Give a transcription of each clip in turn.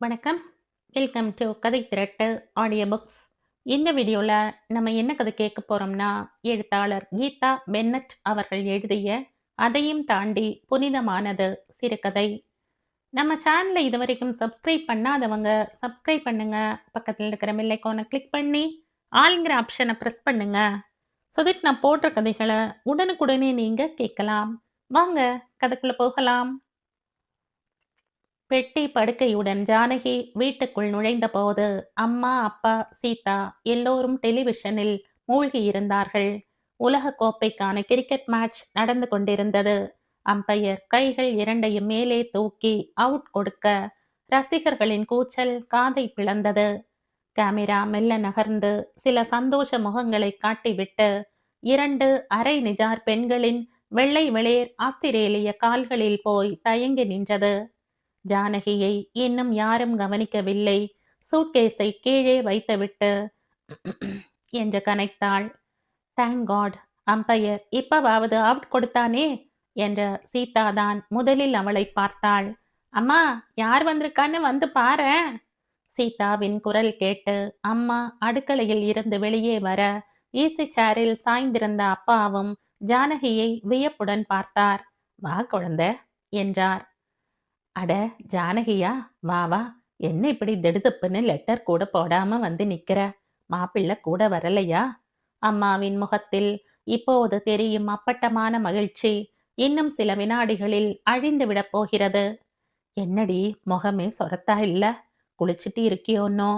வணக்கம். Welcome to கதை திரட்டு audio books. இந்த வீடியோல நம்ம என்ன கதை கேட்க போறோம்னா, எழுத்தாளர் கீதா பென்னட் அவர்கள் எழுதிய அதையும் தாண்டி புனிதமானது சிறுகதை. நம்ம சேனலை இதுவரைக்கும் சப்ஸ்கிரைப் பண்ணாதவங்க சப்ஸ்கிரைப் பண்ணுங்க. பக்கத்தில் இருக்கிற பெல் ஐகானை கிளிக் பண்ணி ஆல்ங்கிற ஆப்ஷனை ப்ரெஸ் பண்ணுங்க. ஸோ தட் நான் போடுற கதைகளை உடனுக்குடனே நீங்க கேட்கலாம். வாங்க கதைக்குள்ள போகலாம். பெட்டி படுக்கையுடன் ஜானகி வீட்டுக்குள் நுழைந்தபோது அம்மா, அப்பா, சீதா எல்லோரும் டெலிவிஷனில் மூழ்கியிருந்தார்கள். உலக கோப்பைக்கான கிரிக்கெட் மேட்ச் நடந்து கொண்டிருந்தது. அம்பையர் கைகள் இரண்டையும் மேலே தூக்கி அவுட் கொடுக்க ரசிகர்களின் கூச்சல் காதை பிளந்தது. கேமரா மெல்ல நகர்ந்து சில சந்தோஷ முகங்களை காட்டிவிட்டு இரண்டு அரை நிஜார் பெண்களின் வெள்ளை வெளிர் ஆஸ்திரேலிய கால்களில் போய் தயங்கி நின்றது. ஜானகியை இன்னும் யாரும் கவனிக்கவில்லை. சூட்கேஸை கீழே வைத்துவிட்டு என்று கனைத்தாள். தேங்க் காட், அம்பையர் இப்பவாவது அவுட் கொடுத்தானே என்ற சீதாதான் முதலில் அவளை பார்த்தாள். அம்மா, யார் வந்திருக்கான்னு வந்து பாரேன். சீதாவின் குரல் கேட்டு அம்மா அடுக்களையில் இருந்து வெளியே வர ஈசி சேரில் சாய்ந்திருந்த அப்பாவும் ஜானகியை வியப்புடன் பார்த்தார். வா குழந்தை என்றார். அட, ஜானகியா, வா வா. என்ன இப்படி திடுதுப்புன்னு லெட்டர் கூட போடாம வந்து நிக்கிற? மாப்பிள்ளை கூட வரலையா? அம்மாவின் முகத்தில் இப்போது தெரியும் அப்பட்டமான மகிழ்ச்சி இன்னும் சில வினாடிகளில் அழிந்து விடப் போகிறது. என்னடி, முகமே சொரத்தா இல்ல? குளிச்சுட்டு இருக்கியோன்னோ?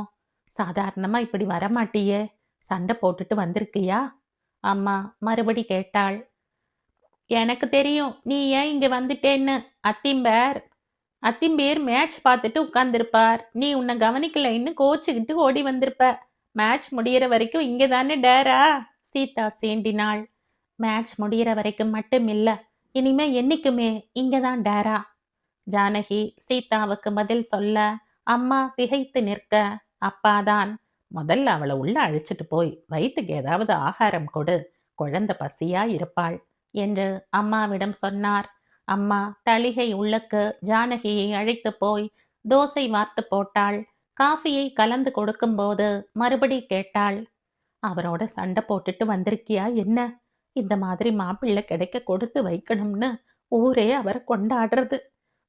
சாதாரணமா இப்படி வரமாட்டியே, சண்டை போட்டுட்டு வந்திருக்கியா? அம்மா மறுபடி கேட்டாள். எனக்கு தெரியும் நீ ஏன் இங்க வந்துட்டேன்னு. அத்திம்பேர் அத்திம்பேர் மேட்ச் பார்த்துட்டு உட்கார்ந்திருப்பார். நீ உன்னை கவனிக்கலைன்னு கோச்சுக்கிட்டு ஓடி வந்திருப்ப. மேட்ச் முடியிற வரைக்கும் இங்கே தானே டேரா? சீதா சீண்டினாள். மேட்ச் முடியிற வரைக்கும் மட்டும் இல்ல, இனிமே என்னைக்குமே இங்கதான் டேரா. ஜானகி சீதாவுக்கு பதில் சொல்ல அம்மா திகைத்து நிற்க, அப்பாதான், முதல்ல அவளை உள்ள அழைச்சிட்டு போய் வயிற்றுக்கு ஏதாவது ஆகாரம் கொடு, குழந்தை பசியா இருப்பாள் என்று அம்மாவிடம் சொன்னார். அம்மா தளிகை உள்ளக்கு ஜானகியை அழைத்து போய் தோசை வார்த்து போட்டாள். காஃபியை கலந்து கொடுக்கும்போது மறுபடி கேட்டாள். அவரோட சண்டை போட்டுட்டு வந்திருக்கியா என்ன? இந்த மாதிரி மாப்பிள்ளை கிடைக்க கொடுத்து வைக்கணும்னு ஊரே அவரை கொண்டாடுறது.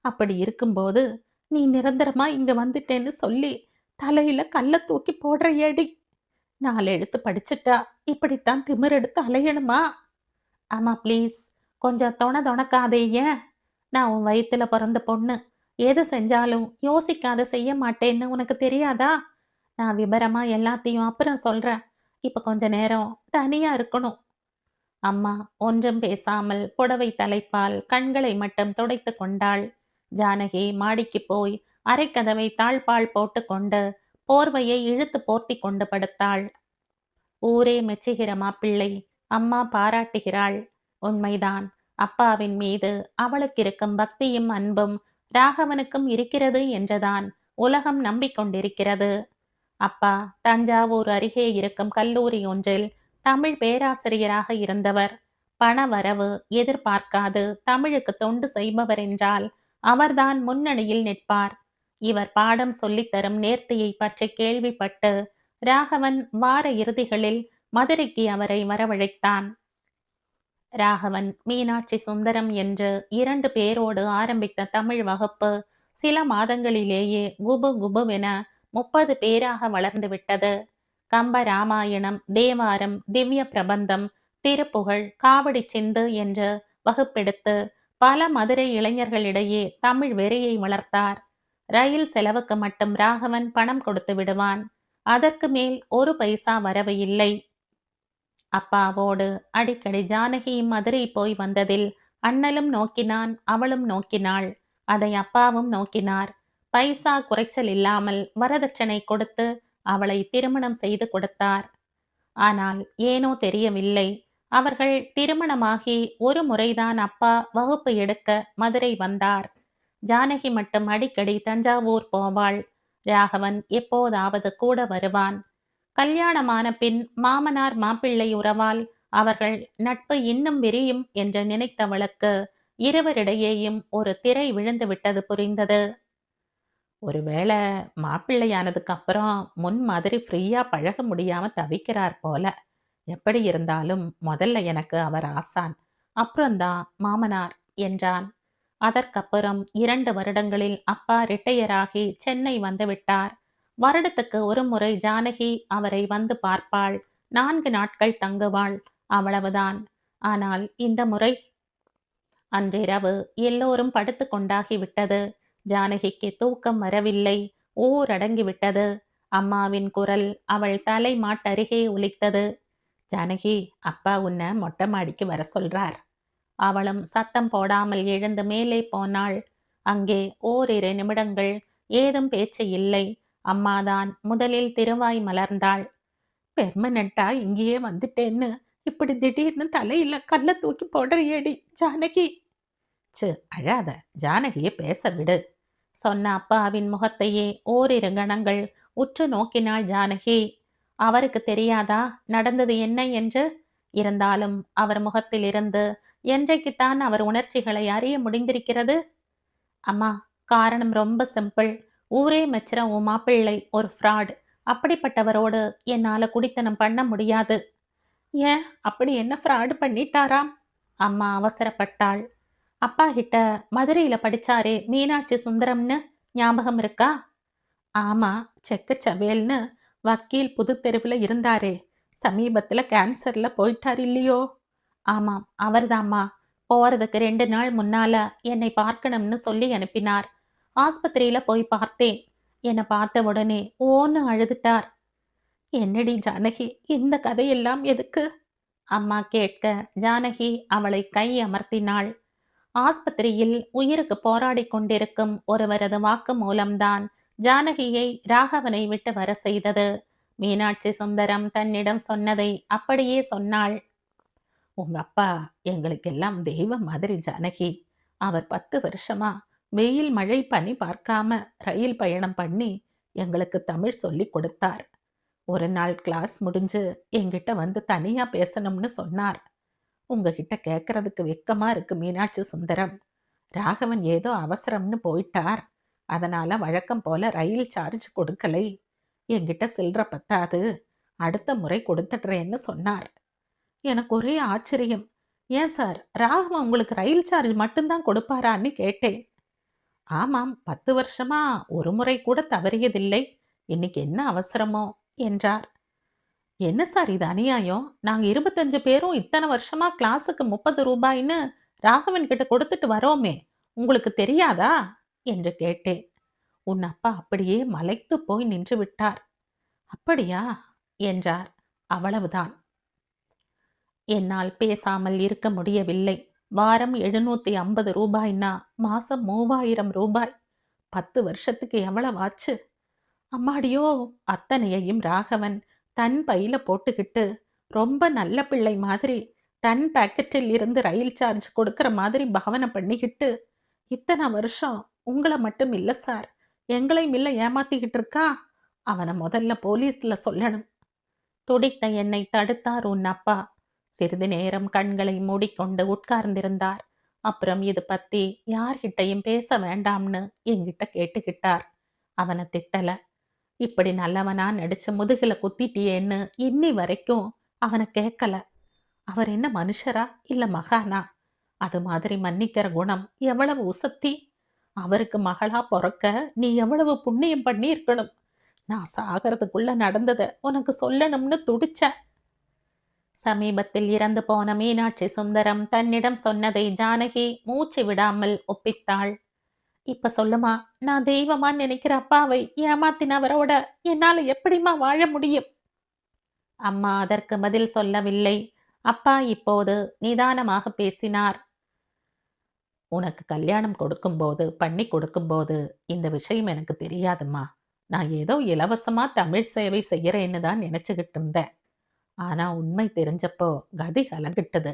அப்படி இருக்கும்போது நீ நிரந்தரமா இங்க வந்துட்டேன்னு சொல்லி தலையில கல்ல தூக்கி போடுற ஏடி. 4 எழுத்து படிச்சுட்டா இப்படித்தான் திமிரெடுத்து அலையணுமா? ஆமா ப்ளீஸ், கொஞ்சம் தொணக்காதே. ஏன்? நான் உன் வயித்துல பிறந்த பொண்ணு. எது செஞ்சாலும் யோசிக்காத செய்ய மாட்டேன்னு உனக்கு தெரியாதா? நான் விபரமா எல்லாத்தையும் அப்புறம் சொல்றேன். இப்ப கொஞ்ச நேரம் தனியா இருக்கணும். அம்மா ஒன்றும் பேசாமல் புடவை தலைப்பால் கண்களை மட்டும் துடைத்து கொண்டாள். ஜானகி மாடிக்கு போய் அரைக்கதவை தாழ்பால் போட்டுக்கொண்டு போர்வையை இழுத்து போர்த்தி கொண்டு படுத்தாள். ஊரே மெச்சுகிற மாப்பிள்ளை, அம்மா பாராட்டுகிறாள். உண்மைதான், அப்பாவின் மீது அவளுக்கு இருக்கும் பக்தியும் அன்பும் ராகவனுக்கும் இருக்கிறது என்றுதான் உலகம் நம்பிக்கொண்டிருக்கிறது. அப்பா தஞ்சாவூர் அருகே இருக்கும் கல்லூரி ஒன்றில் தமிழ் பேராசிரியராக இருந்தவர். பண வரவு எதிர்பார்க்காது தமிழுக்கு தொண்டு செய்பவர் என்றால் அவர்தான் முன்னணியில் நிற்பார். இவர் பாடம் சொல்லித்தரும் நேர்த்தியை பற்றி கேள்விப்பட்டு ராகவன் வார இறுதிகளில் மதுரைக்கு அவரை வரவழைத்தான். ராகவன், மீனாட்சி சுந்தரம் என்று 2 பேரோடு ஆரம்பித்த தமிழ் வகுப்பு சில மாதங்களிலேயே குபு குபுவென 30 பேராக வளர்ந்து விட்டது. கம்ப ராமாயணம், தேவாரம், திவ்ய பிரபந்தம், திருப்புகழ், காவடி சிந்து என்று வகுப்பெடுத்து பல மதுரை இளைஞர்களிடையே தமிழ் வெறியை வளர்த்தார். ரயில் செலவுக்கு மட்டும் ராகவன் பணம் கொடுத்து விடுவான். அதற்கு மேல் ஒரு பைசா வரவு இல்லை. அப்பாவோடு அடிக்கடி ஜானகி மதுரை போய் வந்ததில் அண்ணலும் நோக்கினான், அவளும் நோக்கினாள். அதை அப்பாவும் நோக்கினார். பைசா குறைச்சல் இல்லாமல் வரதட்சணை கொடுத்து அவளை திருமணம் செய்து கொடுத்தார். ஆனால் ஏனோ தெரியவில்லை, அவர்கள் திருமணமாகி ஒரு முறைதான் அப்பா வகுப்பு எடுக்க மதுரை வந்தார். ஜானகி மட்டும் அடிக்கடி தஞ்சாவூர் போவாள். ராகவன் எப்போதாவது கூட வருவான். கல்யாணமான பின் மாமனார் மாப்பிள்ளை உறவால் அவர்கள் நட்பு இன்னும் விரியும் என்று நினைத்தவளுக்கு இருவரிடையேயும் ஒரு திரை விழுந்து விட்டது புரிந்தது. ஒருவேளை மாப்பிள்ளையானதுக்கு அப்புறம் முன் மாதிரி ஃப்ரீயா பழக முடியாம தவிக்கிறார் போல. எப்படி இருந்தாலும் முதல்ல எனக்கு அவர் ஆசான். அப்புறம்தான் மாமனார் என்றான். அதற்கப்புறம் 2 வருடங்களில் அப்பா ரிட்டயர் ஆகி சென்னை வந்து விட்டார். வருடத்துக்கு ஒரு முறை ஜானகி அவரை வந்து பார்ப்பாள். 4 நாட்கள் தங்குவாள். அவ்வளவுதான். ஆனால் இந்த முறை அன்றிரவு எல்லோரும் படுத்து கொண்டாகிவிட்டது. ஜானகிக்கு தூக்கம் வரவில்லை. ஊரடங்கிவிட்டது. அம்மாவின் குரல் அவள் தலை மாட்டருகே ஒலித்தது. ஜானகி, அப்பா உன்னை மொட்டை மாடிக்கு வர சொல்றார். அவளும் சத்தம் போடாமல் எழுந்து மேலே போனாள். அங்கே ஓரிரு நிமிடங்கள் ஏதும் பேச்சு இல்லை. அம்மாதான் முதலில் திருவாய் மலர்ந்தாள். பெர்மனண்டா இங்கேயே வந்துட்டேன்னு இப்படி திடீர்னு தலையில கல்ல தூக்கி போடுறியேடி ஜானகி. ச்சு, அழாத. ஜானகியை பேச விடு. சொன்ன அப்பாவின் முகத்தையே ஓரிரு கணங்கள் உற்று நோக்கினாள் ஜானகி. அவருக்கு தெரியாதா நடந்தது என்ன என்று? இருந்தாலும் அவர் முகத்திலிருந்து என்றைக்குத்தான் அவர் உணர்ச்சிகளை அறிய முடிந்திருக்கிறது? அம்மா, காரணம் ரொம்ப சிம்பிள். ஊரே மெச்சுற உன் மாப்பிள்ளை ஒரு ஃப்ராட். அப்படிப்பட்டவரோடு என்னால குடித்தனம் பண்ண முடியாது. ஏன், அப்படி என்ன ஃப்ராடு பண்ணிட்டாராம்? அம்மா அவசரப்பட்டாள். அப்பா கிட்ட மதுரையில படிச்சாரே மீனாட்சி சுந்தரம்னு ஞாபகம் இருக்கா? ஆமா, செக்கச்சவேல்னு வக்கீல் புது தெருவில் இருந்தாரே, சமீபத்துல கேன்சர்ல போயிட்டார் இல்லையோ? ஆமாம், அவர்தாம்மா. போறதுக்கு 2 நாள் முன்னால என்னை பார்க்கணும்னு சொல்லி அனுப்பினார். ஆஸ்பத்திரியில போய் பார்த்தேன். என்னை பார்த்த உடனே ஓன்னு அழுதுட்டார். என்னடி ஜானகி, இந்த கதையெல்லாம் எதுக்கு? அம்மா கேட்க ஜானகி அவளை கை அமர்த்தினாள். ஆஸ்பத்திரியில் உயிருக்கு போராடிக் கொண்டிருக்கும் ஒருவரது வாக்கு மூலம்தான் ஜானகியை ராகவனை விட்டு வர செய்தது. மீனாட்சி சுந்தரம் தன்னிடம் சொன்னதை அப்படியே சொன்னாள். உங்க அப்பா எங்களுக்கெல்லாம் தெய்வம் மாதிரி ஜானகி. அவர் 10 வருஷமா வெயில் மழை பனி பார்க்காம ரயில் பயணம் பண்ணி எங்களுக்கு தமிழ் சொல்லி கொடுத்தார். ஒரு நாள் கிளாஸ் முடிஞ்சு என்கிட்ட வந்து தனியா பேசணும்னு சொன்னார். உங்ககிட்ட கேட்கறதுக்கு வெக்கமா இருக்கு மீனாட்சி சுந்தரம். ராகவன் ஏதோ அவசரம்னு போயிட்டார். அதனால வழக்கம் போல ரயில் சார்ஜ் கொடுக்கலை. என்கிட்ட சில்லற பத்தாது. அடுத்த முறை கொடுத்துடுறேன்னு சொன்னார். எனக்கு ஒரே ஆச்சரியம். ஏன் சார், ராகவன் உங்களுக்கு ரயில் சார்ஜ் மட்டும்தான் கொடுப்பாரான்னு கேட்டேன். ஆமாம், 10 வருஷமா ஒரு முறை கூட தவறியதில்லை. இன்னைக்கு என்ன அவசரமோ என்றார். என்ன சார் இது அநியாயம்? நாங்க 25 பேரும் இத்தனை வருஷமா கிளாஸுக்கு 30 ரூபாய்ன்னு ராகவன் கிட்ட கொடுத்துட்டு வரோமே, உங்களுக்கு தெரியாதா என்று கேட்டேன். உன் அப்பா அப்படியே மலைத்து போய் நின்று விட்டார். அப்படியா என்றார். அவ்வளவுதான். என்னால் பேசாமல் இருக்க முடியவில்லை. வாரம் 750 ரூபாய்னா மாசம் 3000 ரூபாய். 10 வருஷத்துக்கு எவ்வளவு ஆச்சு? அம்மாடியோ! அத்தனையையும் ராகவன் தன் பையில போட்டுக்கிட்டு ரொம்ப நல்ல பிள்ளை மாதிரி தன் பாக்கெட்டில் இருந்து ரயில் சார்ஜ் கொடுக்கிற மாதிரி பாவனை பண்ணிக்கிட்டு இத்தனை வருஷம் உங்களை மட்டும் இல்ல சார், எங்களையும் இல்ல ஏமாத்திக்கிட்டு இருக்கா. அவனை முதல்ல போலீஸ்ல சொல்லணும். துடித்த என்னை தடுத்தார் உன் அப்பா. சிறிது நேரம் கண்களை மூடிக்கொண்டு உட்கார்ந்திருந்தார். அப்புறம் இது பத்தி யார்கிட்டையும் பேச வேண்டாம்னு என்கிட்ட கேட்டுக்கிட்டார். அவனை திட்டல. இப்படி நல்லவனா நடிச்ச முதுகுல குத்திட்டியேன்னு இன்னி வரைக்கும் அவனை கேட்கல. அவர் என்ன மனுஷரா இல்ல மகானா? அது மாதிரி மன்னிக்கிற குணம் எவ்வளவு உசத்தி. அவருக்கு மகளா பொறக்க நீ எவ்வளவு புண்ணியம் பண்ணி இருக்கணும். நான் சாகிறதுக்குள்ள நடந்ததை உனக்கு சொல்லணும்னு துடிச்சேன். சமீபத்தில் இறந்து போன மீனாட்சி சுந்தரம் தன்னிடம் சொன்னதை ஜானகி மூச்சு விடாமல் ஒப்பித்தாள். இப்ப சொல்லுமா, நான் தெய்வமா நினைக்கிற அப்பாவை ஏமாத்தினவரோட என்னால எப்படிம்மா வாழ முடியும்? அம்மா அதற்கு பதில் சொல்லவில்லை. அப்பா இப்போது நிதானமாக பேசினார். உனக்கு கல்யாணம் கொடுக்கும்போது பண்ணி கொடுக்கும்போது இந்த விஷயம் எனக்கு தெரியாதும்மா. நான் ஏதோ இலவசமா தமிழ் சேவை செய்யறேன்னு தான் நினைச்சுக்கிட்டு இருந்தேன். ஆனா உண்மை தெரிஞ்சப்போ கதி கலங்கிட்டது.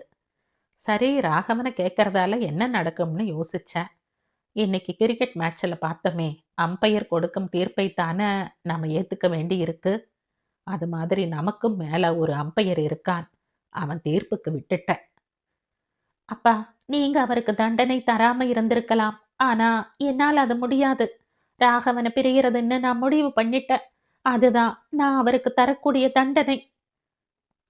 சரி, ராகவனை கேட்கறதால என்ன நடக்கும்னு யோசிச்சேன். இன்னைக்கு கிரிக்கெட் மேட்ச்சில் பார்த்தோமே, அம்பையர் கொடுக்கும் தீர்ப்பை தானே நாம ஏத்துக்க வேண்டி இருக்கு. அது மாதிரி நமக்கும் மேல ஒரு அம்பையர் இருக்கான். அவன் தீர்ப்புக்கு விட்டுட்ட. அப்பா, நீங்க அவருக்கு தண்டனை தராம இருந்திருக்கலாம். ஆனா என்னால் அது முடியாது. ராகவன பிரியறதுன்னு நான் முடிவு பண்ணிட்டேன். அதுதான் நான் அவருக்கு தரக்கூடிய தண்டனை.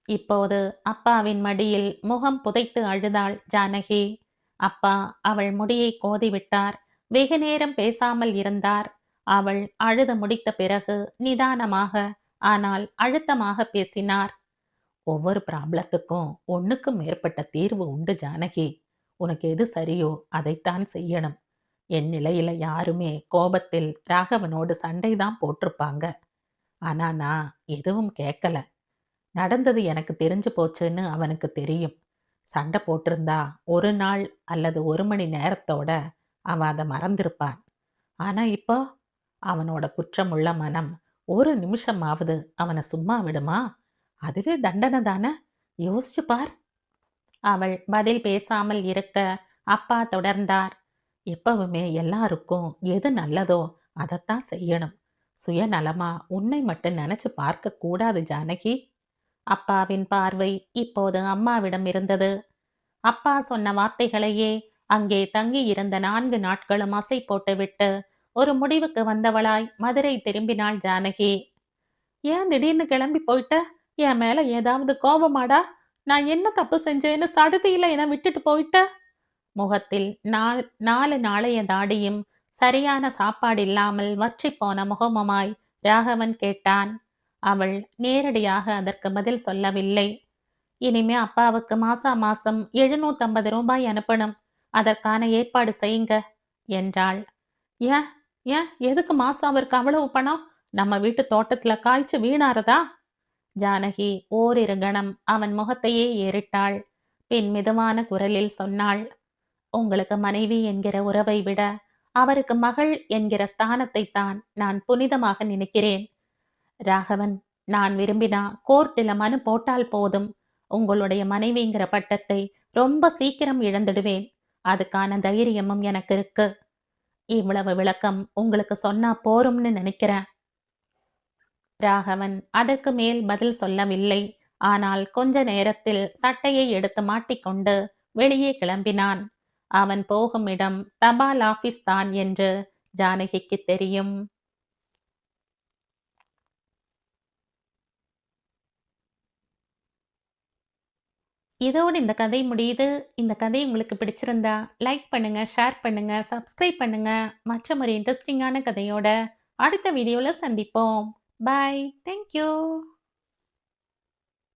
இப்போது அப்பாவின் மடியில் முகம் புதைத்து அழுதாள் ஜானகி. அப்பா அவள் முடியை கோதிவிட்டார். வெகு நேரம் பேசாமல் இருந்தார். அவள் அழுது முடித்த பிறகு நிதானமாக, ஆனால் அழுத்தமாக பேசினார். ஒவ்வொரு ப்ராப்ளத்துக்கும் ஒண்ணுக்கும் மேற்பட்ட தீர்வு உண்டு ஜானகி. உனக்கு எது சரியோ அதைத்தான் செய்யணும். என் நிலையில யாருமே கோபத்தில் ராகவனோடு சண்டை தான் போட்டிருப்பாங்க. ஆனா நான் எதுவும் கேட்கல. நடந்தது எனக்கு தெரிஞ்சு போச்சுன்னு அவனுக்கு தெரியும். சண்டை போட்டிருந்தா ஒரு நாள் அல்லது 1 மணி நேரத்தோட அவன் அதை மறந்திருப்பான். ஆனா இப்போ அவனோட குற்றமுள்ள மனம் ஒரு நிமிஷமாவது அவனை சும்மா விடுமா? அதுவே தண்டனை தானே. யோசிச்சு பார். அவள் பதில் பேசாமல் இருக்க அப்பா தொடர்ந்தார். எப்பவுமே எல்லாருக்கும் எது நல்லதோ அதைத்தான் செய்யணும். சுயநலமா உன்னை மட்டும் நினைச்சு பார்க்க கூடாது ஜானகி. அப்பாவின் பார்வை இப்போது அம்மாவிடம் இருந்தது. அப்பா சொன்ன வார்த்தைகளையே அங்கே தங்கியிருந்த 4 நாட்களும் அசை போட்டுவிட்டு ஒரு முடிவுக்கு வந்தவளாய் மதுரை திரும்பினாள் ஜானகி. ஏன் திடீர்னு கிளம்பி போயிட்ட? என் மேல ஏதாவது கோபமாடா? நான் என்ன தப்பு செஞ்சேன்னு சடுதியில என்னை விட்டுட்டு போயிட்ட? முகத்தில் 4 நாளைய தாடியும் சரியான சாப்பாடு இல்லாமல் வற்றிப் போன முகமுமாய் ராகவன் கேட்டான். அவள் நேரடியாக அதற்கு பதில் சொல்லவில்லை. இனிமே அப்பாவுக்கு மாசா மாசம் 750 ரூபாய் அனுப்பணும். அதற்கான ஏற்பாடு செய்யுங்க என்றாள். ஏன் ஏன் எதுக்கு மாசம் அவருக்கு அவ்வளவு பணம்? நம்ம வீட்டு தோட்டத்துல காய்ச்சி வீணாறதா? ஜானகி ஓரிரு கணம் அவன் முகத்தையே ஏறிட்டாள். பின் மிதமான குரலில் சொன்னாள். உங்களுக்கு மனைவி என்கிற உறவை விட அவருக்கு மகள் என்கிற ஸ்தானத்தை தான் நான் புனிதமாக நினைக்கிறேன். ராகவன், நான் விரும்பினா கோர்ட்டில மனு போட்டால் போதும். உங்களுடைய மனைவிங்கிற பட்டத்தை ரொம்ப சீக்கிரம் இழந்துடுவேன். அதுக்கான தைரியமும் எனக்கு இருக்கு. இவ்வளவு விளக்கம் உங்களுக்கு சொன்னா போரும்னு நினைக்கிறேன். ராகவன் அதற்கு மேல் பதில் சொல்லவில்லை. ஆனால் கொஞ்ச நேரத்தில் சட்டையை எடுத்து மாட்டிக்கொண்டு வெளியே கிளம்பினான். அவன் போகும் இடம் தபால் ஆபீஸ் தான் என்று ஜானகிக்கு தெரியும். இதோடு இந்த கதை முடியுது. இந்த கதை உங்களுக்கு பிடிச்சிருந்தா லைக் பண்ணுங்க, ஷேர் பண்ணுங்க, சப்ஸ்கிரைப் பண்ணுங்க. மற்றும் ஒரு இன்ட்ரெஸ்டிங்கான கதையோட அடுத்த வீடியோல சந்திப்போம். பாய். Thank you.